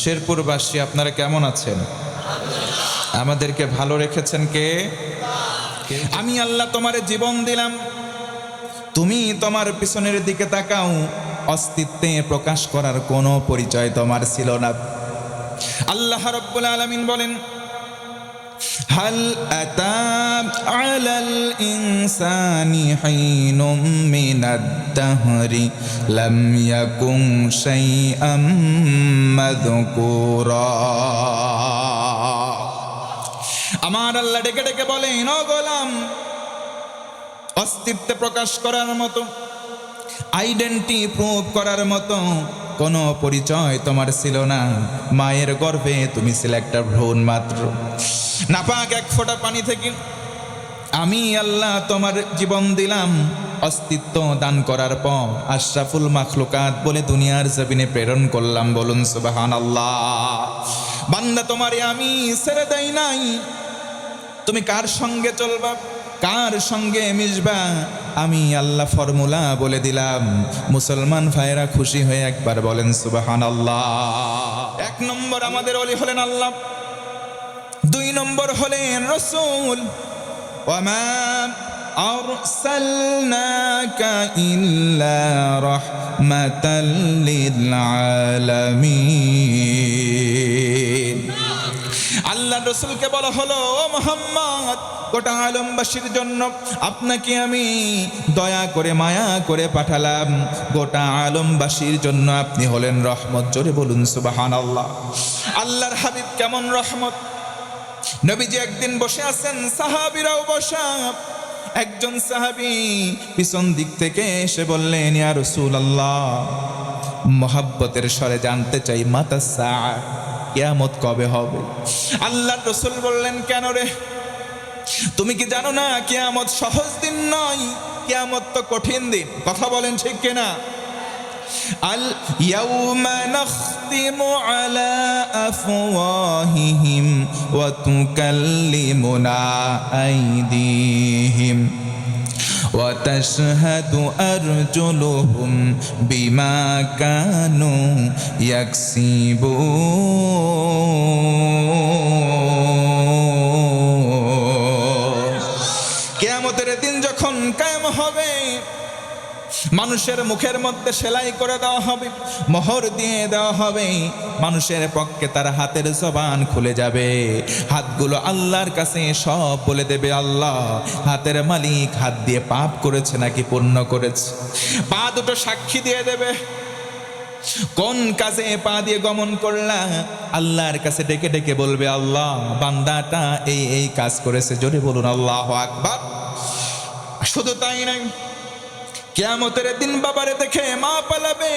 শেরপুরবাসী আপনারা কেমন আছেন? আমাদেরকে ভালো রেখেছেন কে? আমি আল্লাহ তোমারে জীবন দিলাম, তুমি তোমার পিছনের দিকে তাকাও, অস্তিত্বে প্রকাশ করার কোনো পরিচয় তোমার ছিল না। আল্লাহ রাব্বুল আলামিন বলেন, হাল আতা আলাল ইনসানি হিনুম মিনাদ দাহরি লাম ইয়াকুন শাইআম মাযকুরা। আমার আল্লাহ ডেকে ডেকে বলেন, ও গোলাম, অস্তিত্বে প্রকাশ করার মতো, আইডেন্টি প্রুভ করার মতো কোনো পরিচয় তোমার ছিল না। মায়ের গর্ভে তুমি ছিলে একটা ভ্রূণ মাত্র। নাপাক এক ফোঁটা পানি থেকে আমি আল্লাহ তোমার জীবন দিলাম, অস্তিত্ব দান করার পর আশরাফুল মাখলুকাত বলে দুনিয়ার জমিনে প্রেরণ করলাম। বলুন সুবহানাল্লাহ। বান্দা, তোমারে আমি ছেড়ে দেই নাই। তুমি কার সঙ্গে চলবা, কার সঙ্গে মিশবা, আমি আল্লাহ ফর্মুলা বলে দিলাম। মুসলমান ভাইরা খুশি হয়ে একবার বলেন সুবহানাল্লাহ। এক নম্বর আমাদের ওলি হলেন আল্লাহ, দুই নম্বর হলেন রাসূল। ওয়ামা আরসালনাকা ইল্লা রাহমাতাল লিল আলামিন। আল্লাহ রসুলকে বলা হলো, ও মুহাম্মদ, গোটা আলমবাসীর জন্য আপনাকে আমি দয়া করে মায়া করে পাঠালাম। গোটা আলমবাসীর জন্য আপনি হলেন রহমত। জোরে বলুন সুবহানাল্লাহ। আল্লাহর হাবিব কেমন রহমত! নবীজি একদিন বসে আছেন, সাহাবীরাও বসা। একজন সাহাবী পিছন দিক থেকে এসে বললেন, ইয়া রাসূলুল্লাহ, মোহাব্বতের স্বরে জানতে চাই, মাতা সাআ, কিয়ামত কবে হবে? আল্লাহর রাসূল বললেন, কেন রে, তুমি কি জানো না কিয়ামত সহজ দিন নয়, কিয়ামত তো কঠিন দিন। কথা বলেন ঠিক কিনা? আল ইয়াউমা নাখতিমু আলা আফওয়াহিহিম ওয়া তুকাল্লিমুনা আইদিহিম ওয়া তাশহাদু আরজুলুহুম বিমা কানু ইয়াকসিবুন। কিয়ামতের দিন যখন কায়েম হবে, মানুষের মুখের মধ্যে সেলাই করে দেওয়া হবে, মোহর দিয়ে দেওয়া হবে। মানুষের পক্ষে তার হাতের জবান খুলে যাবে। হাতগুলো আল্লাহর কাছে সব বলে দেবে, আল্লাহ, হাতের মালিক হাত দিয়ে পাপ করেছে নাকি পুণ্য করেছে। পা দুটো সাক্ষী দিয়ে দেবে, কোন কাজে পা দিয়ে গমন করলা। আল্লাহর কাছে ডেকে ডেকে বলবে, আল্লাহ, বান্দাটা এই এই কাজ করেছে। জোরে বলুন আল্লাহু আকবার। শুধু তাই নয়, কিয়ামতের দিন বাবারে দেখে মা পালাবে,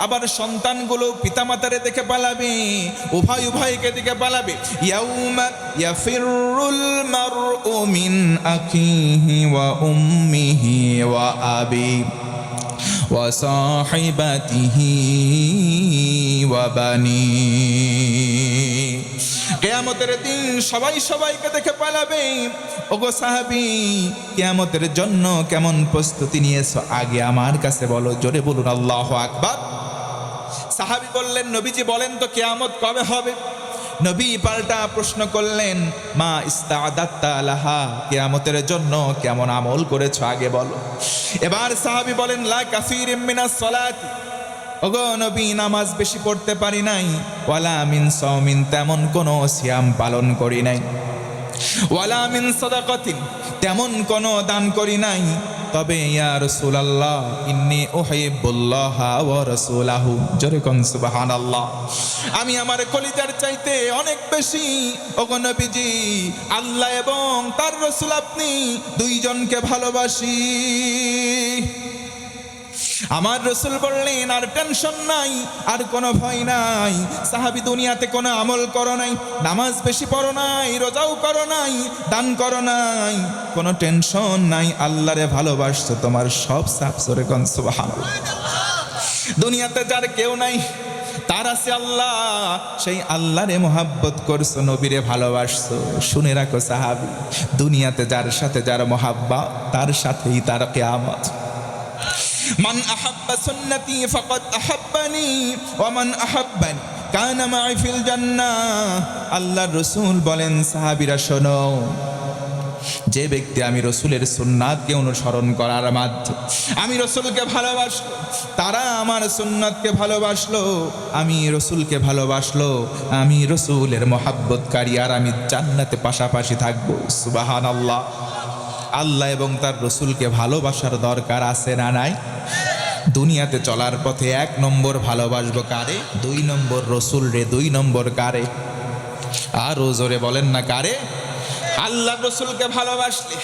আবার সন্তানগুলো পিতামাতারে দেখে পালাবে, উভয় উভয়কে দেখে পালাবে। ইয়াউমা ইয়াফিরুল মারউ মিন আখিহি ওয়া উম্মিহি ওয়া আবি ওয়া সাহিবাতিহি ওয়া বানি। কিয়ামতের দিন সবাই সবাইকে দেখে পালাবে। ওগো সাহাবী, কিয়ামতের জন্য কেমন প্রস্তুতি নিয়েছো আগে আমার কাছে বলো। জোরে বলুন আল্লাহু আকবার। সাহাবী বললেন, নবীজি বলেন তো কিয়ামত কবে হবে? নবী পাল্টা প্রশ্ন করলেন, মা ইস্তাআদাত্তা লাহা, কিয়ামতের জন্য কেমন আমল করেছো আগে বলো। এবার সাহাবী বলেন, লা কাসীরিম মিনাস সালাতি, ওগো নবী, নামাজ বেশি পড়তে পারি নাই। ওয়ালা মিন সাওমিন, তেমন কোনো সিয়াম পালন করি নাই। ওয়ালা মিন সাদাকাতিন, তেমন কোনো দান করি নাই। তবে ইয়া রাসূলুল্লাহ, ইন্নী উহিব্বুল্লাহা ওয়া রাসূলাহু। জোরে কোন সুবহানাল্লাহ। আমি আমার কলিজার চাইতে অনেক বেশি, ওগো নবীজি, আল্লাহ এবং তার রাসূল আপনি দুইজনকে ভালোবাসি। আমার রাসূল বললেন, আর টেনশন নাই, আর কোনো ভয় নাই। সাহাবী, দুনিয়াতে কোনো আমল করো নাই, নামাজ বেশি পড়ো নাই, রোজাও করো নাই, দান করো নাই, কোনো টেনশন নাই, আল্লাহরে ভালোবাসছো, তোমার সব সাফ। সরে কোন সুবহানাল্লাহ। দুনিয়াতে যার কেউ নাই, তার আছে আল্লাহ, সেই আল্লাহরে মোহাব্বত করছো, নবীরে ভালোবাসছো। শুনে রাখো সাহাবী, দুনিয়াতে যার সাথে যার মোহাব্বত, তার সাথেই তার কিয়ামত। মান আহাব্বা সুন্নতি ফাকাদ আহাব্বানি ওয়া মান আহাব্বানি কানা মাই ফিল জান্নাহ। আল্লাহর রাসূল বলেন, সাহাবীরা শোনো, যে ব্যক্তি আমি রসুলের সুন্নাতকে অনুসরণ করার মাধ্যমে আমি রসুলকে ভালোবাসলো, তারা আমার সুন্নাতকে ভালোবাসলো, আমি রসুলকে ভালোবাসলো, আমি রসুলের মহাব্বতকারী, আর আমি জান্নাতে পাশাপাশি থাকবো। সুবহানাল্লাহ। আল্লাহ এবং তার রসুলকে ভালোবাসার দরকার আছে না নাই? দুনিয়াতে চলার পথে 1 নম্বর ভালোবাসবো কারে? 2 নম্বর রসুল রে। 2 নম্বর কারে? আরো জোরে বলেন না, কারে? আল্লাহ রসুলকে ভালোবাসলে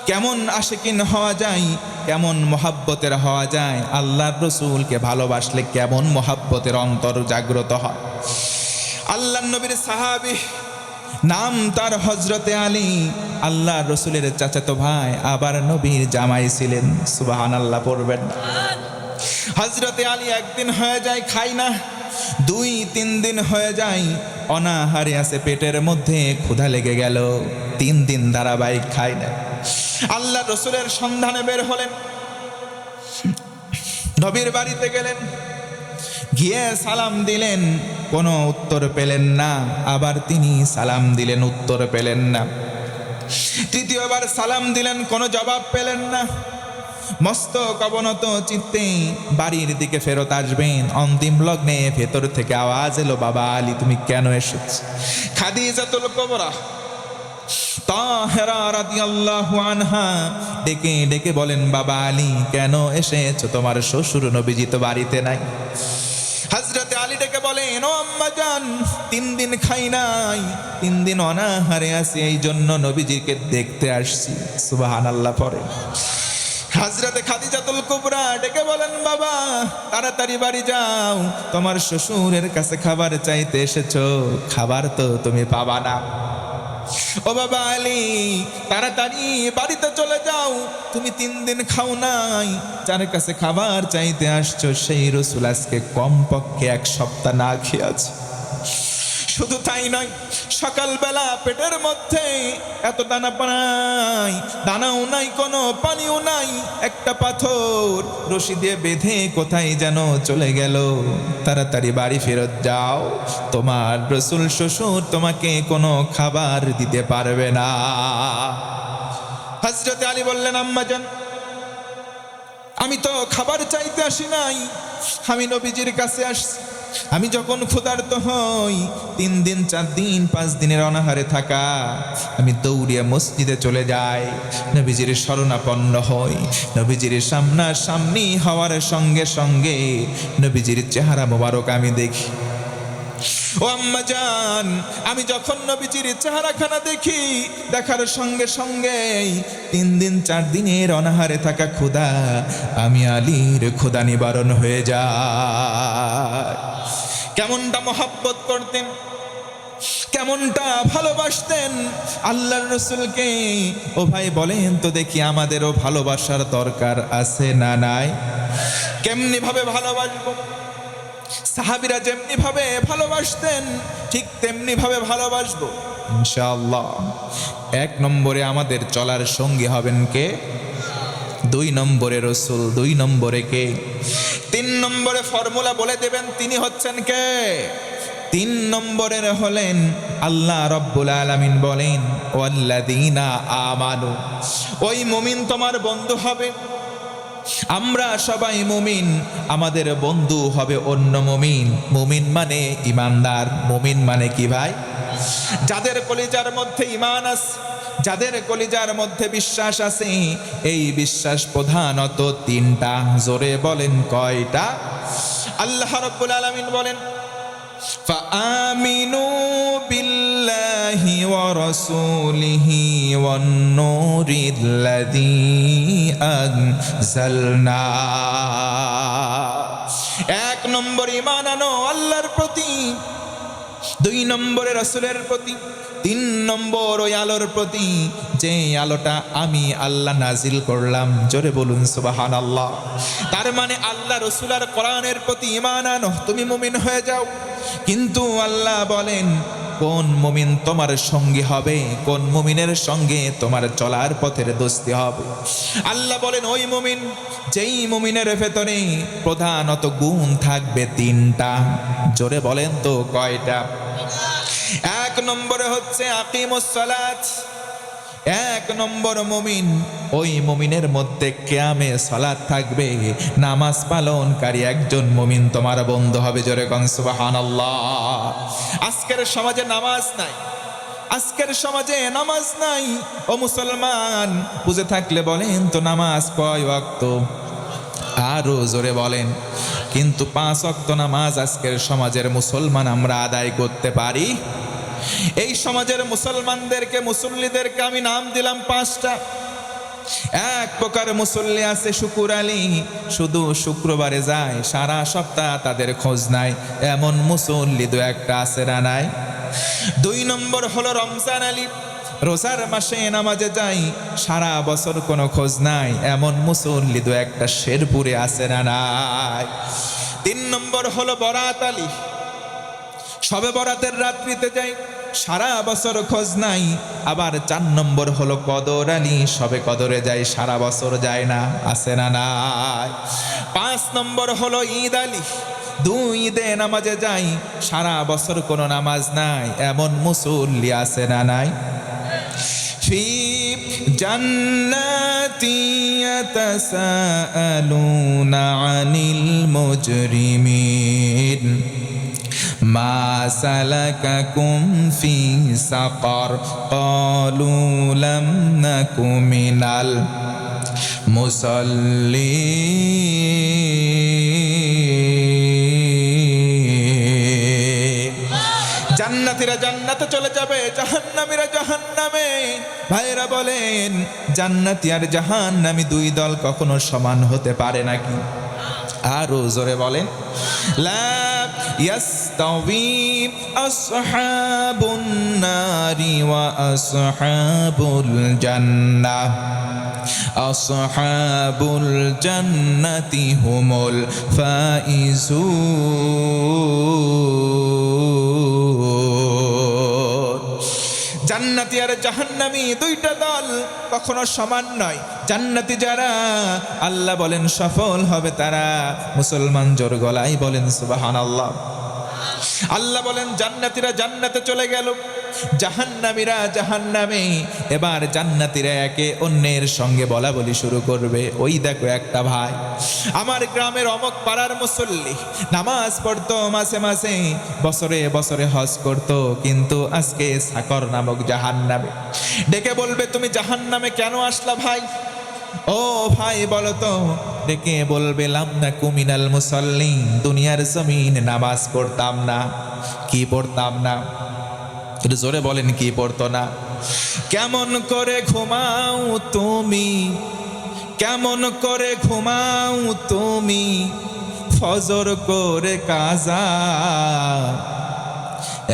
কেমন আশিকিন হওয়া যায়, কেমন মহাব্বতের হওয়া যায়। আল্লাহর রসুলকে ভালোবাসলে কেমন মহাব্বতের অন্তর জাগ্রত হয়। আল্লাহ নবীর সাহাবী, নাম তার হযরতে আলী, আল্লাহ রসুলের চাচাতো ভাই, আবার নবীর জামাই ছিলেন। সুবহানাল্লাহ পড়বেন। হযরতে আলী একদিন হয়ে যায় খাই না, 2-3 দিন হয়ে যায় অনাহারে আছে, পেটের মধ্যে ক্ষুধা লেগে গেল, 3 দিন ধারাবাহিক খায় না। আল্লাহ রসুলের সন্ধানে বের হলেন, নবীর বাড়িতে গেলেন, গিয়ে সালাম দিলেন, কোনো উত্তর পেলেন না। আবার তিনি সালাম দিলেন, উত্তর পেলেন না। তৃতীয়বার সালাম দিলেন, কোনো জবাব পেলেন না। মস্তক অবনত চিত্তে বাড়ির দিকে ফেরত আসবেন, অন্তিম লগ্নে ভেতর থেকে আওয়াজ এলো, বাবা আলী তুমি কেন এসেছ? খাদিজাতুল কুবরা তাহেরা রাদিয়াল্লাহু আনহা ডেকে ডেকে বলেন, বাবা আলী কেন এসেছো? তোমার শ্বশুর নবীজি তো বাড়িতে নাই। হযরতে আলী ডেকে বলেন, ও আম্মা জান, 3 দিন খাই নাই, 3 দিন অনাহারে আছি, এই জন্য নবীজিকে দেখতে আসছি। সুবহানাল্লাহ পড়ে। হযরতে খাদিজাতুল কুবরা ডেকে বলেন, বাবা তাড়াতাড়ি বাড়ি যাও, তোমার শ্বশুরের কাছে খাবার চাইতে এসেছো, খাবার তো তুমি পাবা না। ও বাবা আলী, তাড়াতাড়ি বাড়িতে চলে যাও, তুমি 3 দিন খাও নাই, যার কাছে খাবার চাইতে আসছো সেই রসুল আজকে কমপক্ষে 1 সপ্তাহ না খেয়ে আছে। শুধু তাই নয়, সকালবেলা পেটের মধ্যে এত দানা পাই, দানাও নাই, কোনো পানিও নাই, একটা পাথর রশি দিয়ে বেঁধে কোথায় যেন চলে গেল। তাড়াতাড়ি বাড়ি ফেরত যাও, তোমার রসুল শ্বশুর তোমাকে কোনো খাবার দিতে পারবে না। হযরতে আলী বললেন, আম্মা জান, আমি তো খাবার চাইতে আসি নাই, আমি নবীজির কাছে আসছি। আমি যখন ক্ষুধার্ত হই, 3 দিন 4 দিন 5 দিনের অনাহারে থাকা, আমি দৌড়িয়ে মসজিদে চলে যাই, নবীজির শরণাপন্ন হই, নবীজির সামনাসামনি হওয়ার সঙ্গে সঙ্গে নবীজির চেহারা মোবারক আমি দেখি। ও আম্মা জান, আমি যখন নবীজির চেহারাখানা দেখি, দেখার সঙ্গে সঙ্গে 3 দিন 4 দিনের অনাহারে থাকা ক্ষুধা, আমি আলীর ক্ষুধা নিবারণ হয়ে যায়। কেমনটা মহব্বত করতেন, কেমনটা ভালোবাসতেন আল্লাহর রসুলকে। ও ভাই বলেন তো দেখি, আমাদেরও ভালোবাসার দরকার আছে না নাই? কেমনি ভাবে ভালোবাসবো? সাহাবীরা যেমনি ভাবে ভালোবাসতেন ঠিক তেমনি ভাবে ভালোবাসবো ইনশাআল্লাহ। 1 নম্বরে আমাদের চলার সঙ্গী হবেন কে? 2 নম্বরে রসুল। 2 নম্বরে কে? 3 নম্বরে ফর্মুলা বলে দেবেন, তিনি হচ্ছেন কে? 3 নম্বরের হলেন আল্লাহ রব্বুল আলামিন বলেন, ওয়াল্লাযীনা আমানু, ওই মুমিন তোমার বন্ধু হবে। আমরা সবাই মুমিন, আমাদের বন্ধু হবে অন্য মুমিন। মুমিন মানে ইমানদার। মুমিন মানে কি ভাই? যাদের কলিজার মধ্যে ঈমান আছে, যাদের কলিজার মধ্যে বিশ্বাস আছে। এই বিশ্বাস প্রধানত 3টা। জোরে বলেন কয়টা? আল্লাহ রাব্বুল আলামিন বলেন, ফাআমিনু বিল্লাহি ওয়া রাসূলিহি ওয়ান নূরিল্লাযী আনজালনা। 1 নম্বর ঈমান আনো আল্লাহর প্রতি, 2 নম্বরে রাসূলের প্রতি, 3 নম্বর ওই আলোর প্রতি যে আলোটা আমি আল্লাহ নাজিল করলাম। জোরে বলুন সুবহানাল্লাহ। তার মানে আল্লাহ রাসূল আর কোরআনের প্রতি ঈমান আনো, তুমি মুমিন হয়ে যাও। কিন্তু আল্লাহ বলেন কোন মুমিন তোমার সঙ্গী হবে, কোন মুমিনের সঙ্গে তোমার চলার পথের দোস্তি হবে। আল্লাহ বলেন ওই মুমিন যেই মুমিনের ভেতরে প্রধানত গুণ থাকবে তিনটা। জোরে বলেন তো কয়টা? এক নম্বরে হচ্ছে আকিমুস সালাত। এক নম্বর মুমিন, ওই মুমিনের মধ্যে কিয়ামে সালাত থাকবে, নামাজ পালনকারী একজন মুমিন তোমার বন্ধু হবে। জোরে কোন সুবহানাল্লাহ। আজকের সমাজে নামাজ নাই, আজকের সমাজে নামাজ নাই। ও মুসলমান, বুঝে থাকলে বলেন তো নামাজ কয় ওয়াক্ত? আরো জোরে বলেন। কিন্তু 5 ওয়াক্ত নামাজ আজকের সমাজের মুসলমান আমরা আদায় করতে পারি? এই সমাজের মুসলমানদেরকে, মুসল্লিদেরকে আমি নাম দিলাম 5টা। এক প্রকার মুসল্লি আছে শুকুর আলী, শুধু শুক্রবারে যায়, সারা সপ্তাহ তাদের খোঁজ নাই, এমন মুসল্লি 2-1টা আছে না নাই? 2 নম্বর হলো রমজান আলী, রোজার মাসে নামাজে যাই, সারা বছর কোনো খোঁজ নাই, এমন মুসল্লি 2-1টা শেরপুরে আছে না নাই? 3 নম্বর হলো বরাত আলী, সবে বরাতের রাত্রিতে যাই, সারা বছর খোঁজ নাই। আবার 4 নম্বর হলো কদর আলী, সবে কদরে যায়, সারা বছর যায় না, আছে না নাই? 5 নম্বর হলো ঈদ আলী, 2 ঈদে নামাজে যাই, সারা বছর কোনো নামাজ নাই, এমন মুসল্লি আছে না নাই? ফি জান্নাতি ইয়াতাসাআলুনা আনিল মুজরিমিন মা সালাকাকুম ফি সাকার ক্বালু লাম নাকু মিনাল মুসাল্লিন। জান্নাতীরা জান্নাতে চলে যাবে, জাহান্নামীরা জাহান্নামে। ভাইরা বলেন জান্নাতি আর জাহান্নামী 2 দল কখনো সমান হতে পারে নাকি? আরো জোরে বলেন। লা ইয়াস্তাওয়ি আসহাবুন নারি ওয়া আসহাবুল জান্নাহ, আসহাবুল জান্নাতি হুমুল ফাইজুন। জান্নাতি আর জাহান্নামী 2টা দল কখনো সমান নয়। জান্নাতি যারা, আল্লাহ বলেন সফল হবে তারা। মুসলমান জোর গলায় বলেন সুবহানাল্লাহ। আল্লাহ বলেন জান্নাতীরা জান্নাতে চলে গেল, জাহান্নামীরা জাহান্নামে। এবার জান্নাতীরা একে অন্যের সঙ্গে বলা বলি শুরু করবে, ওই দেখো একটা ভাই আমার গ্রামের অমক পাড়ার মুসল্লি, নামাজ পড়তো মাসে মাসে, বছরে বছরে হজ করতো, কিন্তু আজকে সাকর নামক জাহান্নামে। ডেকে বলবে তুমি জাহান্নামে কেন আসলা ভাই? ও ভাই বলো তো। ডেকে বলবে লাম নাকু মিনাল মুসাল্লিন, দুনিয়ার জমিনে নামাজ পড়তাম না। কি পড়তাম না? একটু জোরে বলেন, কি পড়তো না? কেমন করে ঘুমাও তুমি, কেমন করে ঘুমাও তুমি, ফজর করে কাজা।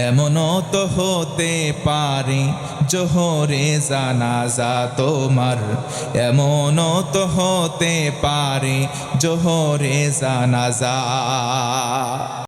এমনও তো হতে পারে জোহরে জানাজা তোমার, এমনও তো হতে পারে জোহরে জানাজা।